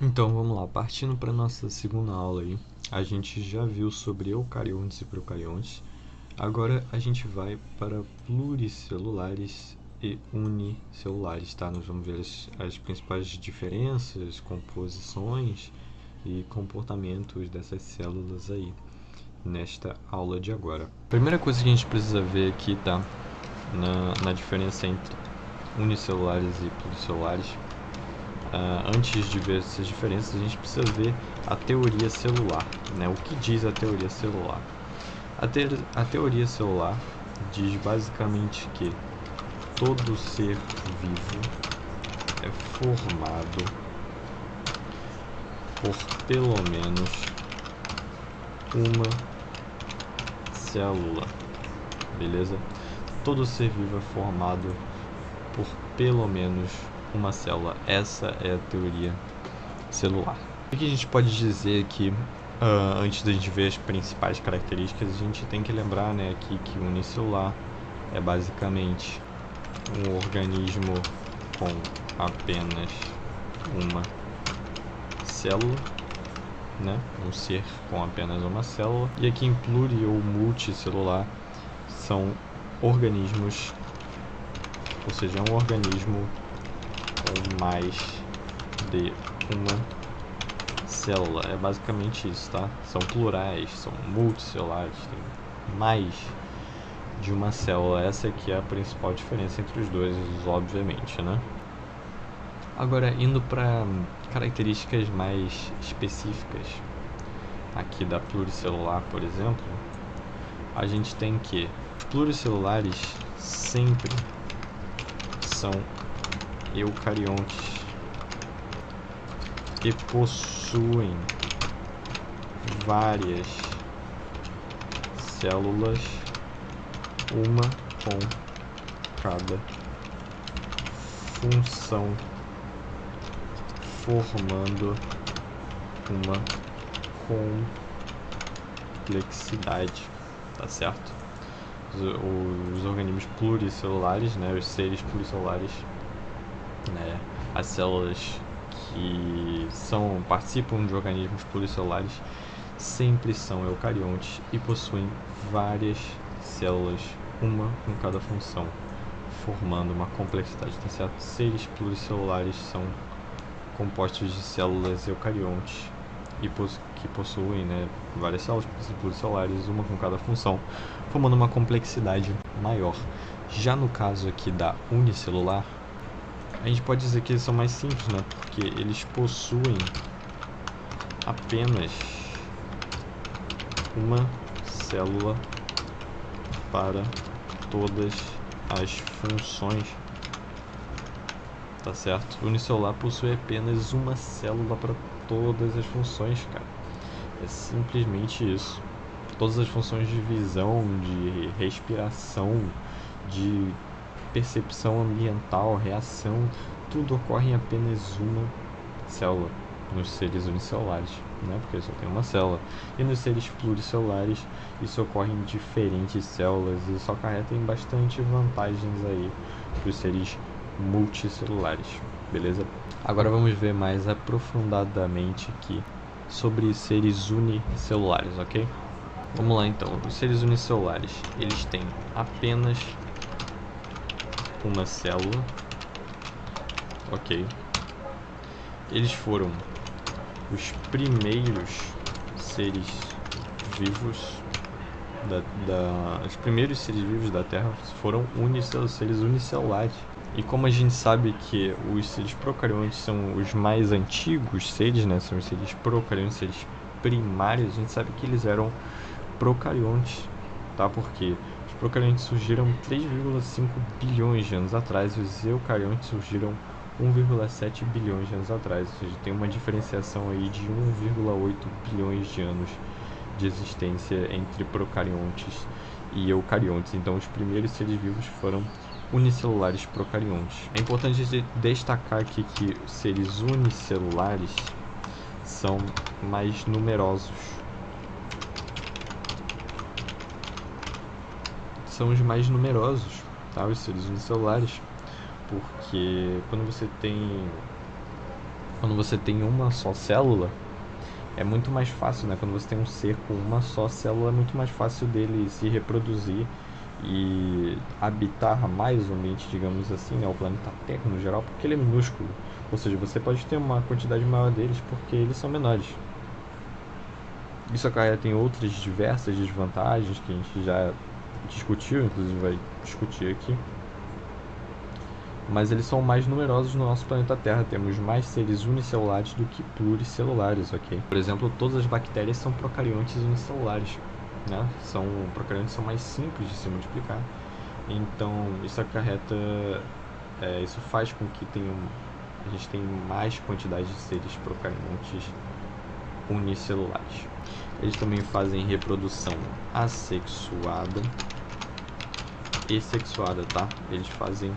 Então vamos lá, partindo para nossa segunda aula aí, a gente já viu sobre eucariontes e procariontes. Agora a gente vai para pluricelulares e unicelulares, tá? Nós vamos ver as principais diferenças, composições e comportamentos dessas células aí, nesta aula de agora. Primeira coisa que a gente precisa ver aqui, tá? Na diferença entre unicelulares e pluricelulares. Antes de ver essas diferenças, a gente precisa ver a teoria celular, né? O que diz a teoria celular? A teoria celular diz basicamente que todo ser vivo é formado por pelo menos uma célula, beleza? Todo ser vivo é formado por pelo menos uma célula. Essa é a teoria celular. O que a gente pode dizer aqui, antes da gente ver as principais características, a gente tem que lembrar, né, aqui que o unicelular é basicamente um organismo com apenas uma célula, né, um ser com apenas uma célula. E aqui em pluri ou multicelular são organismos, ou seja, um organismo com mais de uma célula. É basicamente isso, tá? São plurais, são multicelulares, tem mais de uma célula. Essa aqui é a principal diferença entre os dois, obviamente, né? Agora, indo para características mais específicas aqui da pluricelular, por exemplo, a gente tem que os pluricelulares sempre são eucariontes e possuem várias células, uma com cada função, formando uma complexidade, tá certo? Os organismos pluricelulares, né, os seres pluricelulares, né, as células que participam de organismos pluricelulares sempre são eucariontes e possuem várias células, uma com cada função, formando uma complexidade, tá certo? Seres pluricelulares são compostos de células eucariontes e que possuem, né, várias células pluricelulares, uma com cada função, formando uma complexidade maior. Já no caso aqui da unicelular, a gente pode dizer que eles são mais simples, né? Porque eles possuem apenas uma célula para todas as funções, tá certo? O unicelular possui apenas uma célula para todas as funções, cara. É simplesmente isso. Todas as funções de visão, de respiração, de percepção ambiental, reação, tudo ocorre em apenas uma célula nos seres unicelulares, né? Porque só tem uma célula. E nos seres pluricelulares isso ocorre em diferentes células e isso acarreta em bastante vantagens aí para os seres multicelulares, beleza? Agora vamos ver mais aprofundadamente aqui sobre seres unicelulares, ok? Vamos lá então. Os seres unicelulares, eles têm apenas uma célula, ok? Eles foram os primeiros seres vivos os primeiros seres vivos da Terra foram seres unicelulares. E como a gente sabe que os seres procariontes são os mais antigos seres, né? São os seres procariontes, seres primários, a gente sabe que eles eram procariontes, tá? Porque os procariontes surgiram 3,5 bilhões de anos atrás e os eucariontes surgiram 1,7 bilhões de anos atrás, ou seja, tem uma diferenciação aí de 1,8 bilhões de anos de existência entre procariontes e eucariontes. Então os primeiros seres vivos foram unicelulares procariontes. É importante destacar aqui que os seres unicelulares são mais numerosos. São os mais numerosos, tá? Os seres unicelulares, porque quando você tem Quando você tem uma só célula, é muito mais fácil, né? Quando você tem um ser com uma só célula, é muito mais fácil dele se reproduzir e habitar mais o ambiente, digamos assim, né? O planeta Terra no geral, porque ele é minúsculo. Ou seja, você pode ter uma quantidade maior deles porque eles são menores. Isso acarreta em outras diversas desvantagens que a gente já discutiu, inclusive vai discutir aqui. Mas eles são mais numerosos no nosso planeta Terra. Temos mais seres unicelulares do que pluricelulares, ok? Por exemplo, todas as bactérias são procariontes unicelulares, né? Procariontes são mais simples de se multiplicar. Então, isso acarreta... isso faz com que a gente tenha mais quantidade de seres procariontes unicelulares. Eles também fazem reprodução assexuada e sexuada, tá? Eles fazem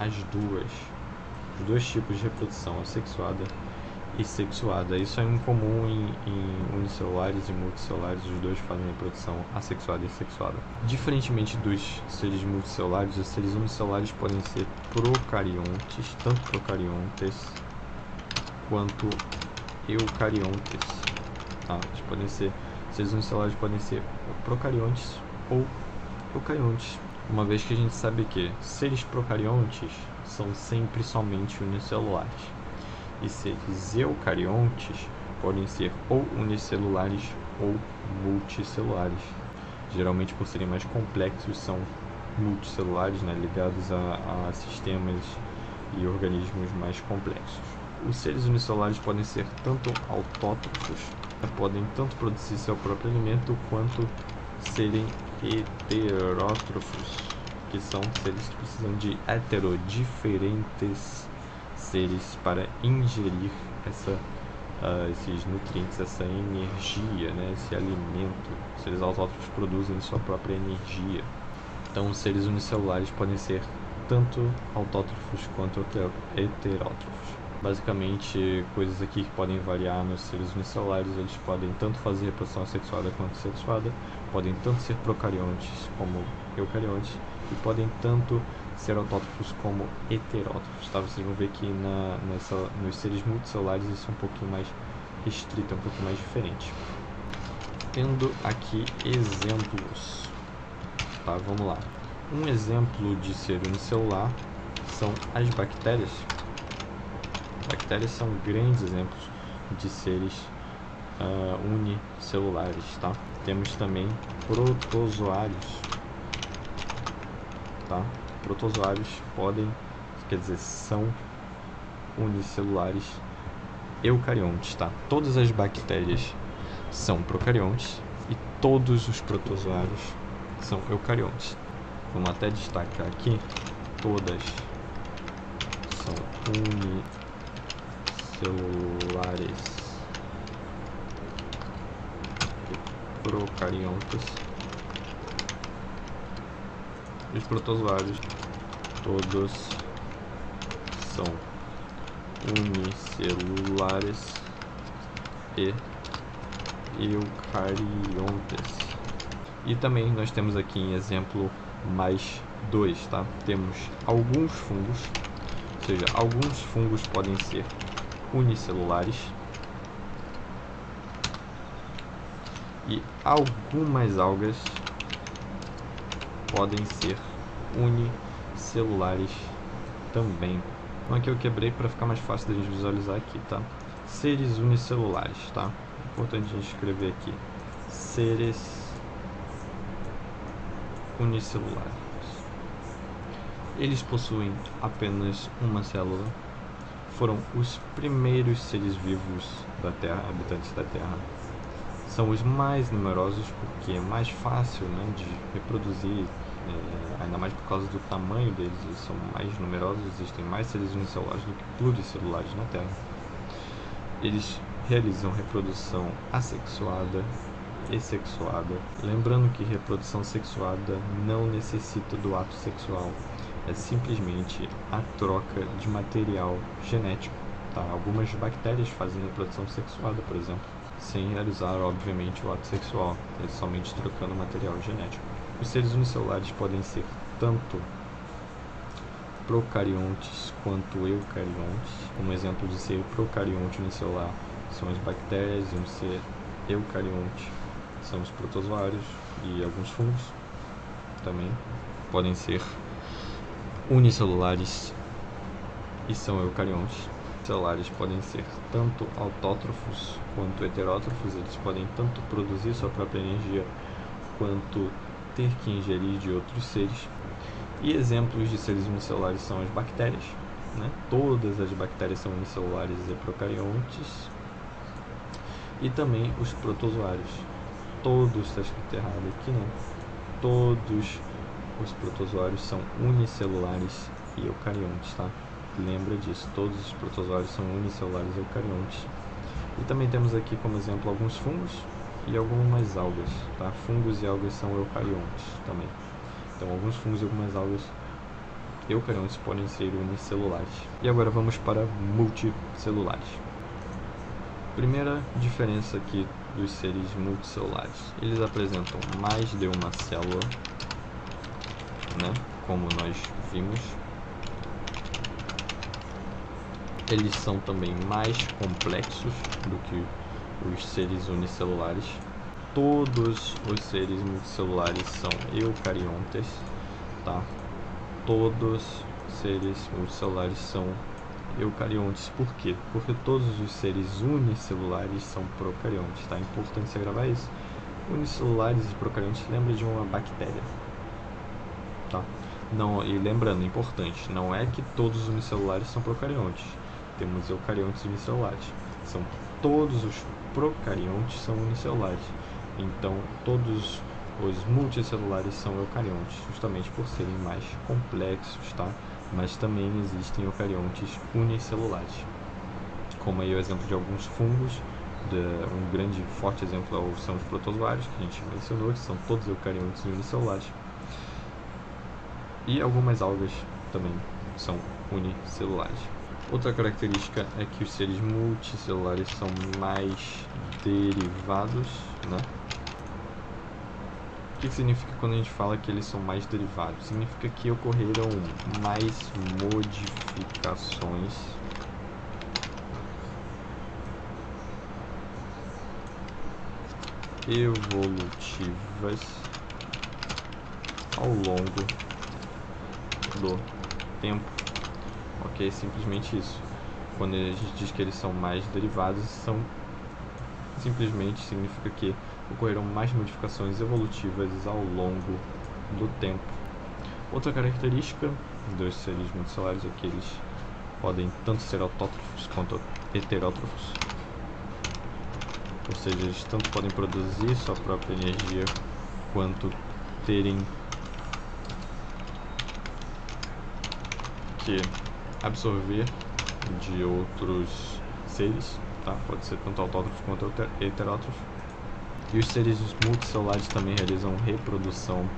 os dois tipos de reprodução, assexuada e sexuada. Isso é incomum em unicelulares e multicelulares, os dois fazem reprodução assexuada e sexuada. Diferentemente dos seres multicelulares, os seres unicelulares podem ser procariontes, tanto procariontes quanto eucariontes. Seres unicelulares podem ser procariontes ou eucariontes. Uma vez que a gente sabe que seres procariontes são sempre somente unicelulares e seres eucariontes podem ser ou unicelulares ou multicelulares. Geralmente, por serem mais complexos, são multicelulares, né, ligados a sistemas e organismos mais complexos. Os seres unicelulares podem ser tanto autótrofos, podem tanto produzir seu próprio alimento, quanto serem heterótrofos, que são seres que precisam de diferentes seres para ingerir esses nutrientes, essa energia, né, esse alimento. Os seres autótrofos produzem sua própria energia. Então, os seres unicelulares podem ser tanto autótrofos quanto heterótrofos. Basicamente, coisas aqui que podem variar nos seres unicelulares: eles podem tanto fazer reprodução assexuada quanto sexuada, podem tanto ser procariontes como eucariontes, e podem tanto ser autótrofos como heterótrofos, tá? Vocês vão ver que nos seres multicelulares isso é um pouquinho mais restrito, é um pouquinho mais diferente. Tendo aqui exemplos, tá? Vamos lá. Um exemplo de ser unicelular são as bactérias. Bactérias são grandes exemplos de seres unicelulares, tá? Temos também protozoários, tá? Protozoários são unicelulares eucariontes, tá? Todas as bactérias são procariontes e todos os protozoários são eucariontes. Vamos até destacar aqui: todas são unicelulares e procariontes. Os protozoários todos são unicelulares e eucariontes. E também nós temos aqui em exemplo mais dois, tá? Temos alguns fungos, ou seja, alguns fungos podem ser unicelulares e algumas algas podem ser unicelulares também. Então aqui eu quebrei para ficar mais fácil da gente visualizar aqui, tá? Seres unicelulares, tá? Importante a gente escrever aqui: seres unicelulares. Eles possuem apenas uma célula. Foram os primeiros seres vivos da Terra, habitantes da Terra. São os mais numerosos porque é mais fácil, né, de reproduzir, ainda mais por causa do tamanho deles. Eles são mais numerosos, existem mais seres unicelulares do que pluricelulares na Terra. Eles realizam reprodução assexuada e sexuada. Lembrando que reprodução sexuada não necessita do ato sexual, é simplesmente a troca de material genético, tá? Algumas bactérias fazem reprodução sexuada, por exemplo, sem realizar, obviamente, o ato sexual, eles somente trocando material genético. Os seres unicelulares podem ser tanto procariontes quanto eucariontes. Um exemplo de ser procarionte unicelular são as bactérias, e um ser eucarionte são os protozoários e alguns fungos também podem ser unicelulares e são eucariontes. Celulares podem ser tanto autótrofos quanto heterótrofos, eles podem tanto produzir sua própria energia quanto ter que ingerir de outros seres. E exemplos de seres unicelulares são as bactérias, né? Todas as bactérias são unicelulares e procariontes. E também os protozoários. Todos, está escrito errado aqui, né? Todos os protozoários são unicelulares e eucariontes, tá? Lembra disso, todos os protozoários são unicelulares e eucariontes. E também temos aqui como exemplo alguns fungos e algumas algas, tá? Fungos e algas são eucariontes também. Então alguns fungos e algumas algas eucariontes podem ser unicelulares. E agora vamos para multicelulares. Primeira diferença aqui dos seres multicelulares. Eles apresentam mais de uma célula, né? Como nós vimos. Eles são também mais complexos do que os seres unicelulares. Todos os seres multicelulares são eucariontes, tá? Todos os seres multicelulares são eucariontes. Por quê? Porque todos os seres unicelulares são procariontes, tá? É importante você gravar isso. Unicelulares e procariontes lembra de uma bactéria, tá? Não, e lembrando, importante, não é que todos os unicelulares são procariontes. Temos eucariontes unicelulares. São todos os procariontes são unicelulares. Então, todos os multicelulares são eucariontes, justamente por serem mais complexos, tá? Mas também existem eucariontes unicelulares. Como aí o exemplo de alguns fungos, um grande forte exemplo são os protozoários, que a gente mencionou, que são todos eucariontes unicelulares. E algumas algas também são unicelulares. Outra característica é que os seres multicelulares são mais derivados, né? O que significa quando a gente fala que eles são mais derivados? Significa que ocorreram mais modificações evolutivas ao longo do tempo. Ok? Simplesmente isso. Quando a gente diz que eles são mais derivados, simplesmente significa que ocorreram mais modificações evolutivas ao longo do tempo. Outra característica dos seres multicelulares é que eles podem tanto ser autótrofos quanto heterótrofos. Ou seja, eles tanto podem produzir sua própria energia quanto terem que absorver de outros seres, tá? Pode ser tanto autótrofo quanto heterótrofo. E os seres multicelulares também realizam reprodução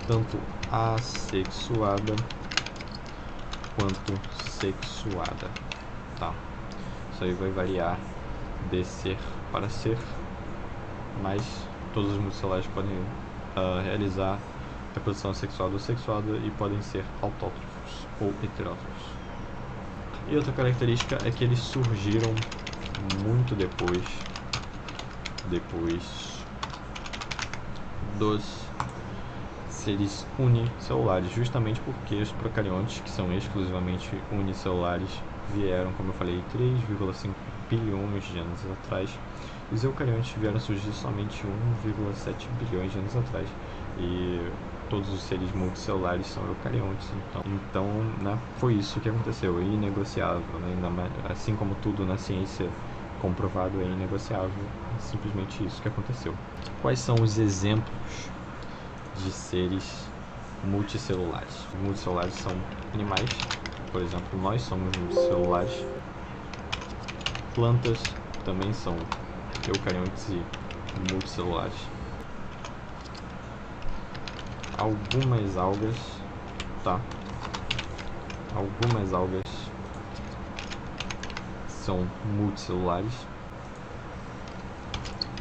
tanto assexuada quanto sexuada, tá? Isso aí vai variar de ser para ser, mas todos os multicelulares podem realizar reprodução assexuada ou sexuada e podem ser autótrofos ou heterótrofos. E outra característica é que eles surgiram muito depois dos seres unicelulares, justamente porque os procariontes, que são exclusivamente unicelulares, vieram, como eu falei, 3,5 bilhões de anos atrás. Os eucariontes vieram surgir somente 1,7 bilhões de anos atrás. E todos os seres multicelulares são eucariontes, então né, foi isso que aconteceu, é inegociável, né? Assim como tudo na ciência comprovado é inegociável, é simplesmente isso que aconteceu. Quais são os exemplos de seres multicelulares? Os multicelulares são animais, por exemplo, nós somos multicelulares. Plantas também são eucariontes e multicelulares. Algumas algas, tá? Algumas algas são multicelulares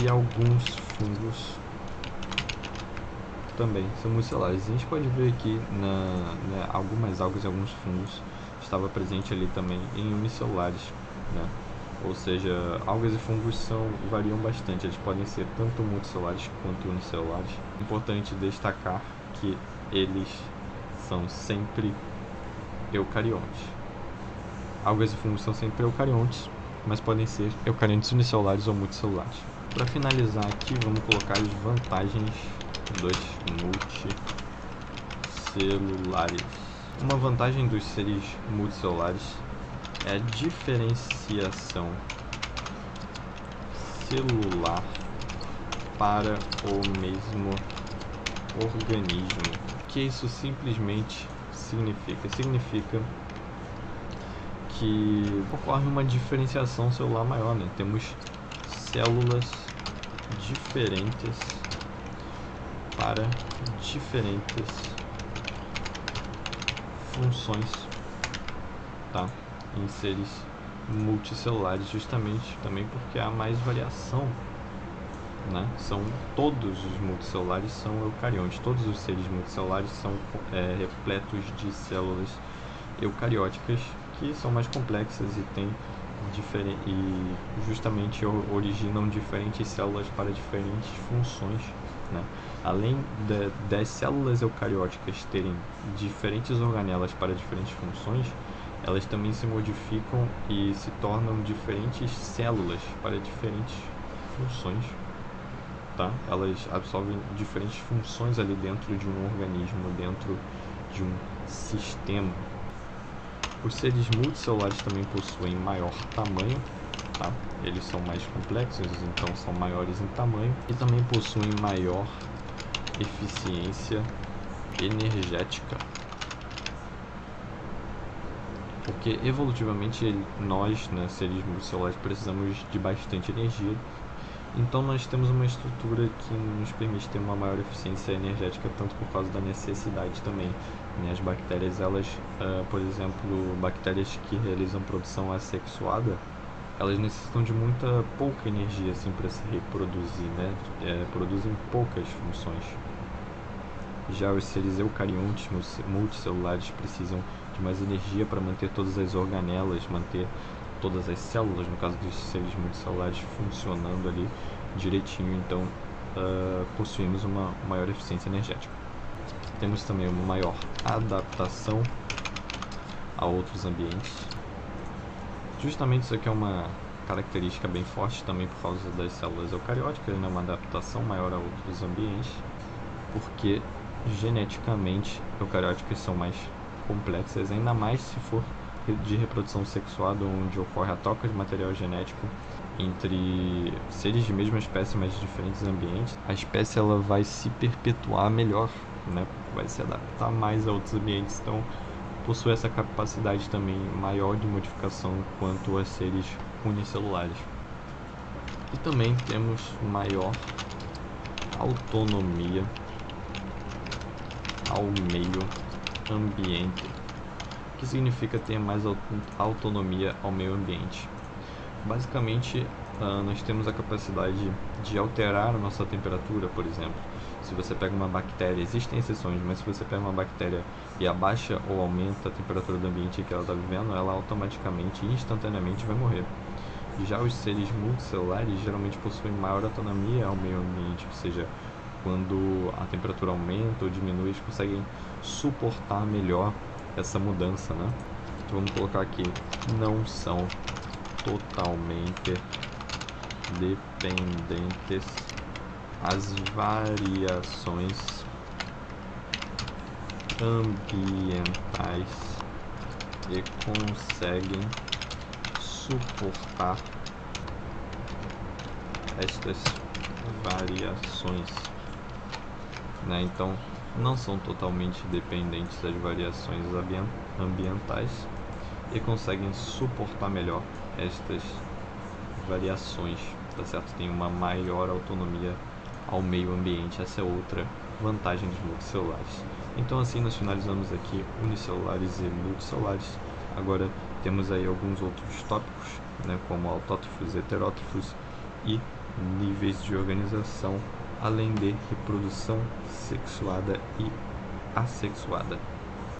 e alguns fungos também são multicelulares. A gente pode ver aqui algumas algas e alguns fungos estava presente ali também em unicelulares, né? Ou seja, algas e fungos variam bastante, eles podem ser tanto multicelulares quanto unicelulares. Importante destacar que eles são sempre eucariontes. Algas e fungos são sempre eucariontes, mas podem ser eucariontes unicelulares ou multicelulares. Para finalizar aqui, vamos colocar as vantagens dos multicelulares. Uma vantagem dos seres multicelulares é a diferenciação celular para o mesmo organismo. O que isso simplesmente significa? Significa que ocorre uma diferenciação celular maior, né? Temos células diferentes para diferentes funções, tá? Em seres multicelulares, justamente também porque há mais variação, né? Todos os multicelulares são eucariontes, todos os seres multicelulares são repletos de células eucarióticas que são mais complexas e justamente originam diferentes células para diferentes funções, né? Além das células eucarióticas terem diferentes organelas para diferentes funções, elas também se modificam e se tornam diferentes células para diferentes funções, tá? Elas absorvem diferentes funções ali dentro de um organismo, dentro de um sistema. Os seres multicelulares também possuem maior tamanho, tá? Eles são mais complexos, então são maiores em tamanho, e também possuem maior eficiência energética. Porque evolutivamente nós, né, seres multicelulares, precisamos de bastante energia. Então nós temos uma estrutura que nos permite ter uma maior eficiência energética, tanto por causa da necessidade também. As bactérias, elas, por exemplo, bactérias que realizam produção assexuada, elas necessitam de pouca energia assim, para se reproduzir, né? Produzem poucas funções. Já os seres eucariontes multicelulares precisam de mais energia para manter todas as organelas, manter todas as células, no caso dos seres multicelulares, funcionando ali direitinho. Então possuímos uma maior eficiência energética. Temos também uma maior adaptação a outros ambientes. Justamente isso aqui é uma característica bem forte também por causa das células eucarióticas, né? Uma adaptação maior a outros ambientes, porque geneticamente eucarióticas são mais complexas, ainda mais se for de reprodução sexuada, onde ocorre a troca de material genético entre seres de mesma espécie, mas de diferentes ambientes. A espécie ela vai se perpetuar melhor, né? Vai se adaptar mais a outros ambientes, então possui essa capacidade também maior de modificação quanto a seres unicelulares. E também temos maior autonomia ao meio ambiente. O que significa ter mais autonomia ao meio ambiente? Basicamente, nós temos a capacidade de alterar a nossa temperatura, por exemplo. Se você pega uma bactéria, existem exceções, mas se você pega uma bactéria e abaixa ou aumenta a temperatura do ambiente que ela está vivendo, ela automaticamente, instantaneamente vai morrer. Já os seres multicelulares geralmente possuem maior autonomia ao meio ambiente, ou seja, quando a temperatura aumenta ou diminui, eles conseguem suportar melhor essa mudança, né? Então vamos colocar aqui, não são totalmente dependentes às variações ambientais e conseguem suportar estas variações, né? Então não são totalmente dependentes das variações ambientais e conseguem suportar melhor estas variações, tá certo? Tem uma maior autonomia ao meio ambiente. Essa é outra vantagem dos multicelulares. Então assim nós finalizamos aqui unicelulares e multicelulares. Agora temos aí alguns outros tópicos, né, como autótrofos, heterótrofos e níveis de organização além de reprodução sexuada e assexuada.